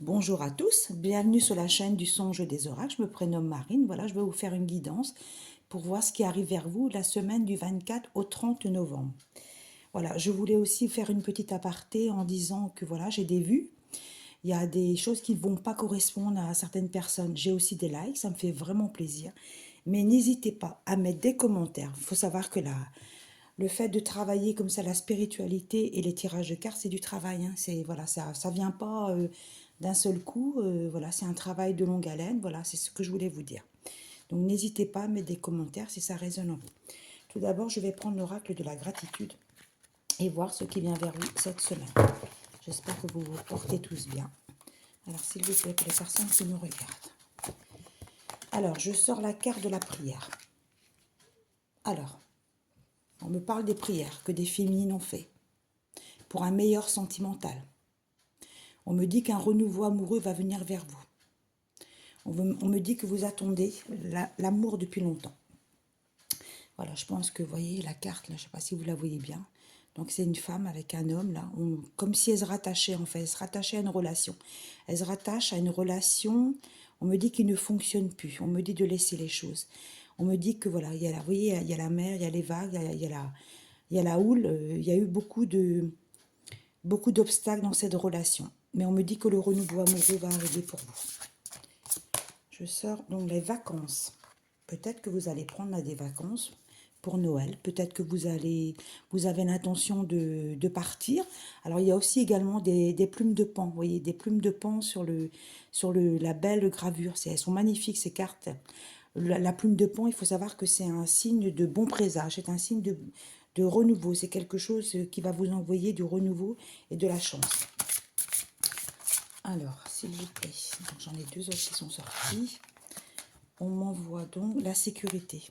Bonjour à tous, bienvenue sur la chaîne du songe des oracles. Je me prénomme Marine. Voilà, je vais vous faire une guidance pour voir ce qui arrive vers vous la semaine du 24 au 30 novembre. Voilà, je voulais aussi faire une petite aparté en disant que voilà, j'ai des vues. Il y a des choses qui ne vont pas correspondre à certaines personnes. J'ai aussi des likes, ça me fait vraiment plaisir. Mais n'hésitez pas à mettre des commentaires. Il faut savoir que le fait de travailler comme ça, la spiritualité et les tirages de cartes, c'est du travail. Hein. C'est voilà, ça vient pas d'un seul coup. Voilà, c'est un travail de longue haleine. Voilà, c'est ce que je voulais vous dire. Donc n'hésitez pas à mettre des commentaires si ça résonne en vous. Tout d'abord, je vais prendre l'oracle de la gratitude et voir ce qui vient vers vous cette semaine. J'espère que vous vous portez tous bien. Alors, s'il vous plaît, pour les personnes qui nous regardent. Alors, je sors la carte de la prière. Alors, on me parle des prières que des féminines ont fait pour un meilleur sentimental. On me dit qu'un renouveau amoureux va venir vers vous. On me dit que vous attendez l'amour depuis longtemps. Voilà, je pense que vous voyez la carte, là, je ne sais pas si vous la voyez bien. Donc c'est une femme avec un homme, là, comme si elle se rattachait en fait, elle se rattachait à une relation. Elle se rattache à une relation, on me dit qu'il ne fonctionne plus, on me dit de laisser les choses. On me dit que voilà, il y a vous voyez, il y a la mer, il y a les vagues, il y a la houle, il y a eu beaucoup d'obstacles dans cette relation. Mais on me dit que le renouveau amoureux va arriver pour vous. Je sors donc les vacances. Peut-être que vous allez prendre des vacances pour Noël. Peut-être que vous avez l'intention de partir. Alors il y a aussi également des plumes de pan. Vous voyez, des plumes de pan sur la belle gravure. Elles sont magnifiques ces cartes. La plume de pan, il faut savoir que c'est un signe de bon présage. C'est un signe de renouveau. C'est quelque chose qui va vous envoyer du renouveau et de la chance. Alors, s'il vous plaît, j'en ai deux autres qui sont sortis. On m'envoie donc la sécurité.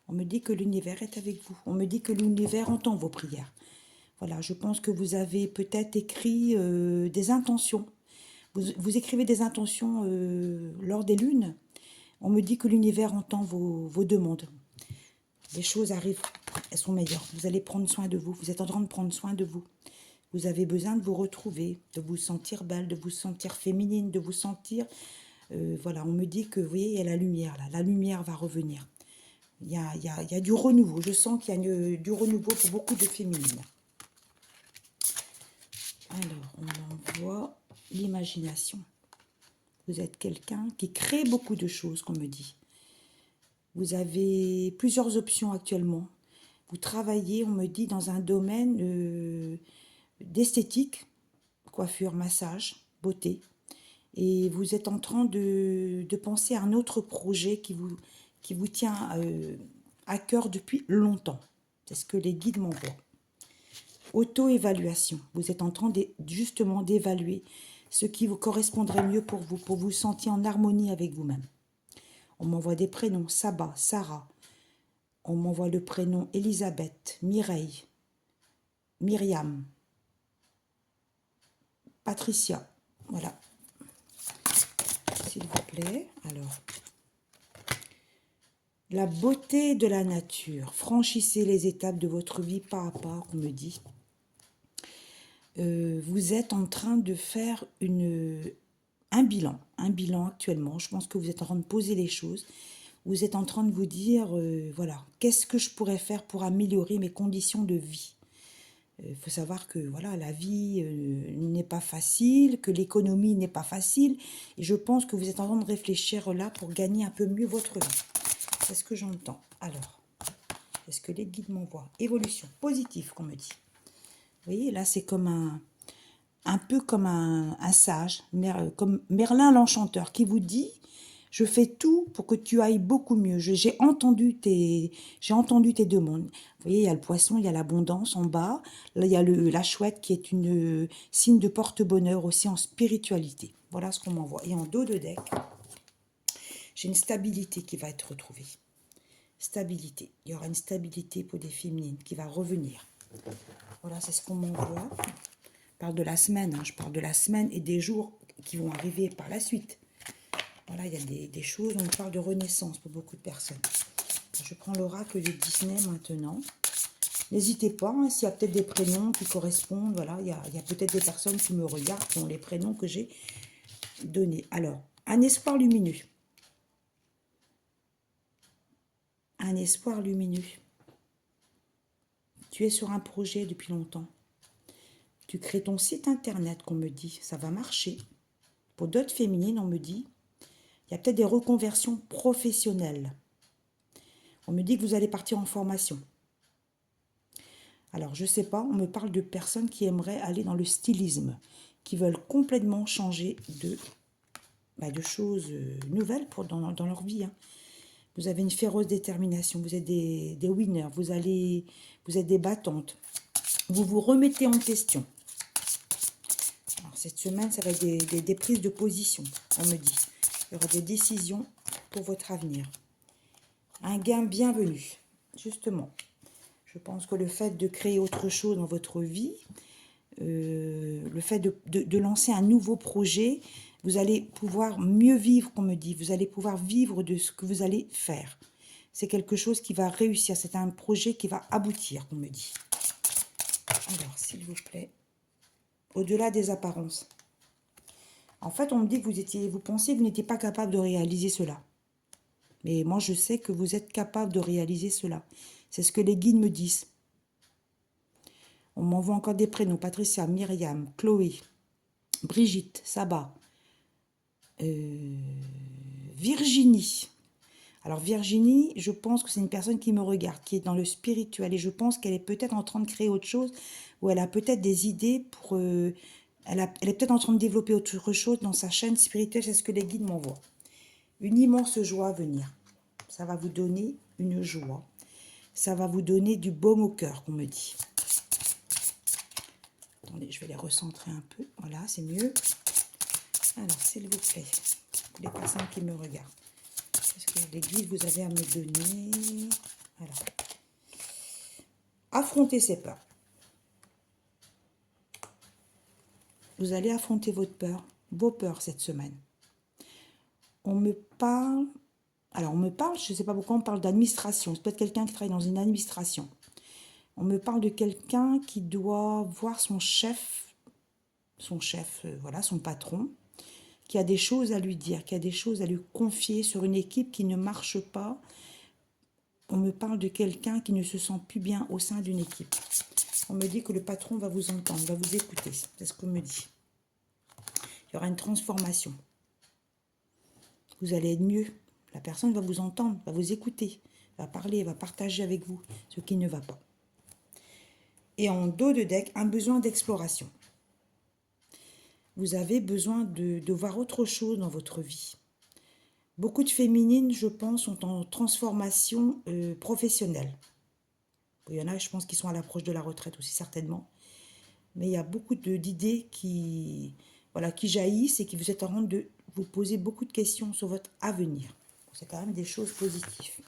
On me dit que l'univers est avec vous. On me dit que l'univers entend vos prières. Voilà, je pense que vous avez peut-être écrit des intentions. Vous écrivez des intentions lors des lunes. On me dit que l'univers entend vos demandes. Les choses arrivent, elles sont meilleures. Vous allez prendre soin de vous. Vous êtes en train de prendre soin de vous. Vous avez besoin de vous retrouver, de vous sentir belle, de vous sentir féminine, de vous sentir... voilà, on me dit que, vous voyez, il y a la lumière là. La lumière va revenir. Il y a du renouveau. Je sens qu'il y a du renouveau pour beaucoup de féminines. Alors, on envoie l'imagination. Vous êtes quelqu'un qui crée beaucoup de choses, qu'on me dit. Vous avez plusieurs options actuellement. Vous travaillez, on me dit, dans un domaine d'esthétique, coiffure, massage, beauté. Et vous êtes en train de penser à un autre projet qui vous tient à cœur depuis longtemps. C'est ce que les guides m'envoient. Auto-évaluation. Vous êtes en train justement d'évaluer ce qui vous correspondrait mieux pour vous sentir en harmonie avec vous-même. On m'envoie des prénoms, Saba, Sarah. On m'envoie le prénom Elisabeth, Mireille, Myriam, Patricia. Voilà. S'il vous plaît. Alors, la beauté de la nature. Franchissez les étapes de votre vie pas à pas, on me dit. Vous êtes en train de faire un bilan actuellement. Je pense que vous êtes en train de poser les choses. Vous êtes en train de vous dire, voilà, qu'est-ce que je pourrais faire pour améliorer mes conditions de vie? Il faut savoir que voilà, la vie n'est pas facile, que l'économie n'est pas facile. Et je pense que vous êtes en train de réfléchir là pour gagner un peu mieux votre vie. C'est ce que j'entends. Alors, est-ce que les guides m'envoient? Évolution positive, qu'on me dit. Vous voyez, là, c'est comme un peu comme un sage, comme Merlin l'Enchanteur, qui vous dit, je fais tout pour que tu ailles beaucoup mieux. J'ai entendu tes demandes. Vous voyez, il y a le poisson, il y a l'abondance en bas. Là, il y a la chouette qui est une signe de porte-bonheur aussi en spiritualité. Voilà ce qu'on m'envoie. Et en dos de deck, j'ai une stabilité qui va être retrouvée. Stabilité. Il y aura une stabilité pour des féminines qui va revenir. Voilà, c'est ce qu'on m'envoie. Je parle de la semaine, hein. Je parle de la semaine et des jours qui vont arriver par la suite. Voilà, il y a des choses, on parle de renaissance pour beaucoup de personnes. Je prends l'oracle de Disney maintenant. N'hésitez pas, hein, s'il y a peut-être des prénoms qui correspondent. Voilà, il y a peut-être des personnes qui me regardent, qui ont les prénoms que j'ai donnés. Alors, un espoir lumineux. Un espoir lumineux. Tu es sur un projet depuis longtemps. Tu crées ton site internet, qu'on me dit. Ça va marcher. Pour d'autres féminines, on me dit, il y a peut-être des reconversions professionnelles. On me dit que vous allez partir en formation. Alors, je ne sais pas, on me parle de personnes qui aimeraient aller dans le stylisme, qui veulent complètement changer de choses nouvelles dans leur vie. Hein. Vous avez une féroce détermination, vous êtes des winners, vous êtes des battantes. Vous vous remettez en question. Alors, cette semaine, ça va être des prises de position, on me dit. Il y aura des décisions pour votre avenir. Un gain bienvenu, justement. Je pense que le fait de créer autre chose dans votre vie, le fait de lancer un nouveau projet, vous allez pouvoir mieux vivre, qu'on me dit. Vous allez pouvoir vivre de ce que vous allez faire. C'est quelque chose qui va réussir. C'est un projet qui va aboutir, qu'on me dit. Alors, s'il vous plaît, au-delà des apparences. En fait, on me dit que vous pensiez que vous n'étiez pas capable de réaliser cela. Mais moi, je sais que vous êtes capable de réaliser cela. C'est ce que les guides me disent. On m'envoie encore des prénoms. Patricia, Myriam, Chloé, Brigitte, Saba, Virginie. Alors Virginie, je pense que c'est une personne qui me regarde, qui est dans le spirituel. Et je pense qu'elle est peut-être en train de créer autre chose. Ou elle a peut-être des idées pour... elle est peut-être en train de développer autre chose dans sa chaîne spirituelle. C'est ce que les guides m'envoient. Une immense joie à venir. Ça va vous donner une joie. Ça va vous donner du baume au cœur, qu'on me dit. Attendez, je vais les recentrer un peu. Voilà, c'est mieux. Alors, s'il vous plaît, pour les personnes qui me regardent, qu'est-ce que les guides vous avez à me donner? Alors, affrontez ces peurs. Vous allez affronter vos peurs cette semaine. On me parle, alors on me parle, je ne sais pas pourquoi on parle d'administration. C'est peut-être quelqu'un qui travaille dans une administration. On me parle de quelqu'un qui doit voir son chef, voilà, son patron, qui a des choses à lui dire, qui a des choses à lui confier sur une équipe qui ne marche pas. On me parle de quelqu'un qui ne se sent plus bien au sein d'une équipe. On me dit que le patron va vous entendre, va vous écouter. C'est ce qu'on me dit. Il y aura une transformation. Vous allez être mieux. La personne va vous entendre, va vous écouter, va parler, va partager avec vous ce qui ne va pas. Et en dos de deck, un besoin d'exploration. Vous avez besoin de voir autre chose dans votre vie. Beaucoup de féminines, je pense, sont en transformation professionnelle. Il y en a, je pense, qui sont à l'approche de la retraite aussi, certainement. Mais il y a beaucoup d'idées qui jaillissent et qui vous êtes en train de vous poser beaucoup de questions sur votre avenir. C'est quand même des choses positives.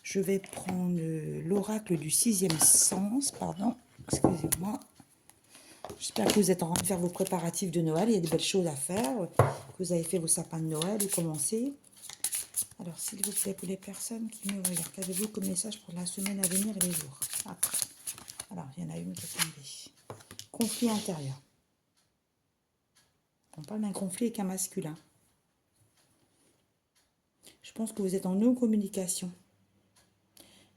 Je vais prendre l'oracle du 6e sens, pardon, excusez-moi. J'espère que vous êtes en train de faire vos préparatifs de Noël. Il y a des belles choses à faire. Que vous avez fait vos sapins de Noël ou commencé. Alors, s'il vous plaît, pour les personnes qui me regardent, qu'avez-vous comme message pour la semaine à venir et les jours après? Alors, il y en a une qui est tombée. Conflit intérieur. On parle d'un conflit avec un masculin. Je pense que vous êtes en non-communication.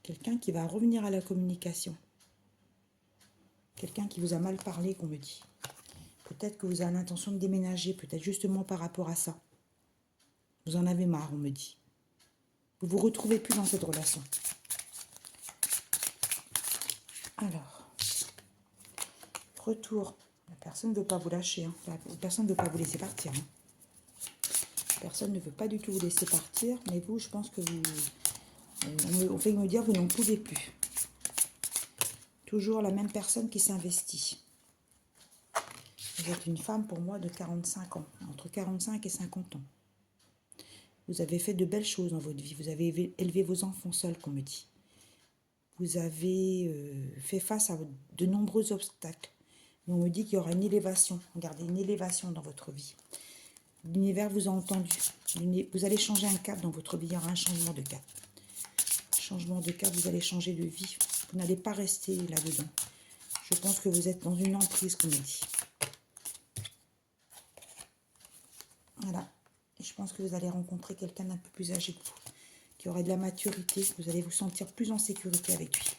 Quelqu'un qui va revenir à la communication. Quelqu'un qui vous a mal parlé, qu'on me dit. Peut-être que vous avez l'intention de déménager, peut-être justement par rapport à ça. Vous en avez marre, on me dit. Vous ne vous retrouvez plus dans cette relation. Alors, retour. La personne ne veut pas vous lâcher. Hein. La personne ne veut pas vous laisser partir. Hein. Personne ne veut pas du tout vous laisser partir. Mais vous, je pense que vous... on fait me dire que vous n'en pouvez plus. Toujours la même personne qui s'investit. Vous êtes une femme, pour moi, de 45 ans. Entre 45 et 50 ans. Vous avez fait de belles choses dans votre vie. Vous avez élevé vos enfants seuls, qu'on me dit. Vous avez fait face à de nombreux obstacles. Mais on me dit qu'il y aura une élévation. Regardez, une élévation dans votre vie. L'univers vous a entendu. Vous allez changer un cap dans votre vie. Il y aura un changement de cap. Changement de cap, vous allez changer de vie. Vous n'allez pas rester là-dedans. Je pense que vous êtes dans une emprise, comme on dit. Voilà. Et je pense que vous allez rencontrer quelqu'un d'un peu plus âgé que vous, qui aurait de la maturité. Vous allez vous sentir plus en sécurité avec lui.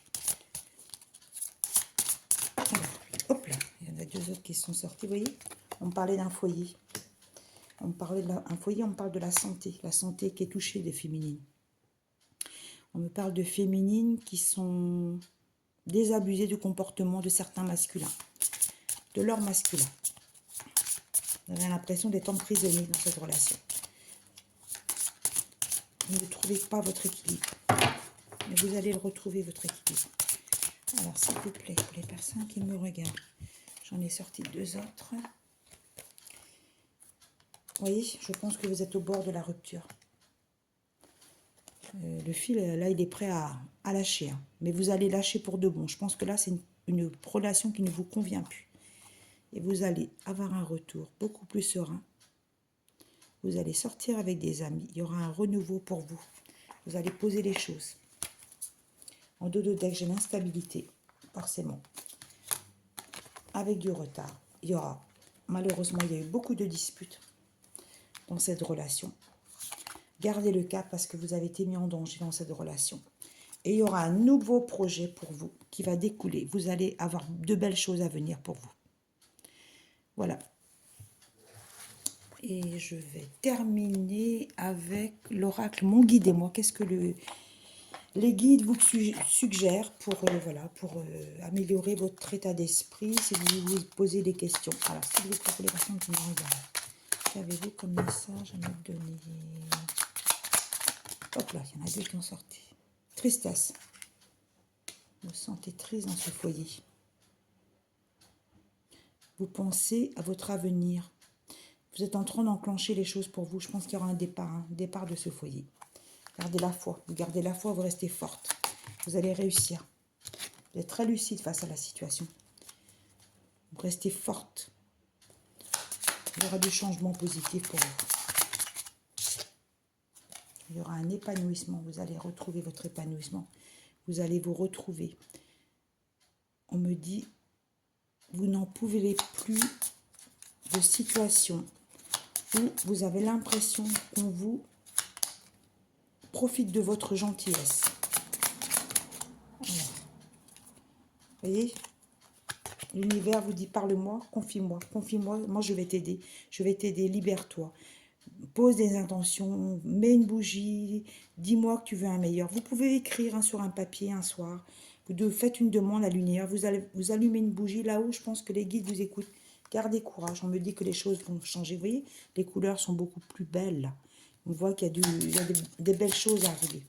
Voilà. Hop là. Il y en a deux autres qui sont sortis, vous voyez. On parlait d'un foyer. On parlait d'un foyer, on parle de la santé qui est touchée des féminines. On me parle de féminines qui sont désabusées du comportement de certains masculins, de leur masculin. Vous avez l'impression d'être emprisonné dans cette relation. Vous ne trouvez pas votre équilibre. Mais vous allez le retrouver, votre équilibre. Alors, s'il vous plaît, pour les personnes qui me regardent, j'en ai sorti deux autres. Vous voyez, je pense que vous êtes au bord de la rupture. Le fil, là, il est prêt à lâcher. Hein. Mais vous allez lâcher pour de bon. Je pense que là, c'est une relation qui ne vous convient plus. Et vous allez avoir un retour beaucoup plus serein. Vous allez sortir avec des amis. Il y aura un renouveau pour vous. Vous allez poser les choses. En dos de deck, j'ai l'instabilité, forcément. Avec du retard. Il y aura, malheureusement, il y a eu beaucoup de disputes dans cette relation. Gardez le cap parce que vous avez été mis en danger dans cette relation. Et il y aura un nouveau projet pour vous qui va découler. Vous allez avoir de belles choses à venir pour vous. Voilà. Et je vais terminer avec l'oracle. Mon guide et moi, qu'est-ce que les guides vous suggèrent pour, voilà, pour améliorer votre état d'esprit si vous vous posez des questions. Alors, s'il vous plaît, pour les personnes qui me regardent, qu'avez-vous comme message à me donner? Hop là, il y en a deux qui ont sorti. Tristesse. Vous vous sentez triste dans ce foyer. Vous pensez à votre avenir. Vous êtes en train d'enclencher les choses pour vous. Je pense qu'il y aura un départ de ce foyer. Gardez la foi. Vous gardez la foi, vous restez forte. Vous allez réussir. Vous êtes très lucide face à la situation. Vous restez forte. Il y aura du changement positif pour vous. Il y aura un épanouissement. Vous allez retrouver votre épanouissement. Vous allez vous retrouver. On me dit, vous n'en pouvez plus de situation où vous avez l'impression qu'on vous profite de votre gentillesse. Voilà. Vous voyez, l'univers vous dit, parle-moi, confie-moi, moi je vais t'aider, libère-toi. Pose des intentions, mets une bougie, dis-moi que tu veux un meilleur. Vous pouvez écrire sur un papier un soir, vous faites une demande à l'univers, vous allumez une bougie là-haut, je pense que les guides vous écoutent. Gardez courage, on me dit que les choses vont changer. Vous voyez, les couleurs sont beaucoup plus belles là. On voit qu'il y a des belles choses à arriver.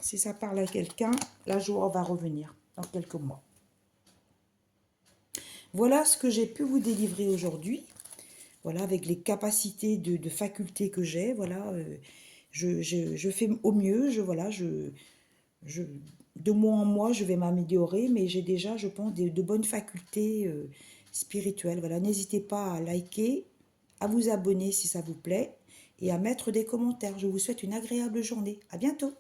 Si ça parle à quelqu'un, la joie va revenir dans quelques mois. Voilà ce que j'ai pu vous délivrer aujourd'hui. Voilà, avec les capacités de facultés que j'ai. Voilà, je fais au mieux. De mois en mois, je vais m'améliorer. Mais j'ai déjà, je pense, de bonnes facultés spirituelles. Voilà, n'hésitez pas à liker, à vous abonner si ça vous plaît et à mettre des commentaires. Je vous souhaite une agréable journée. À bientôt.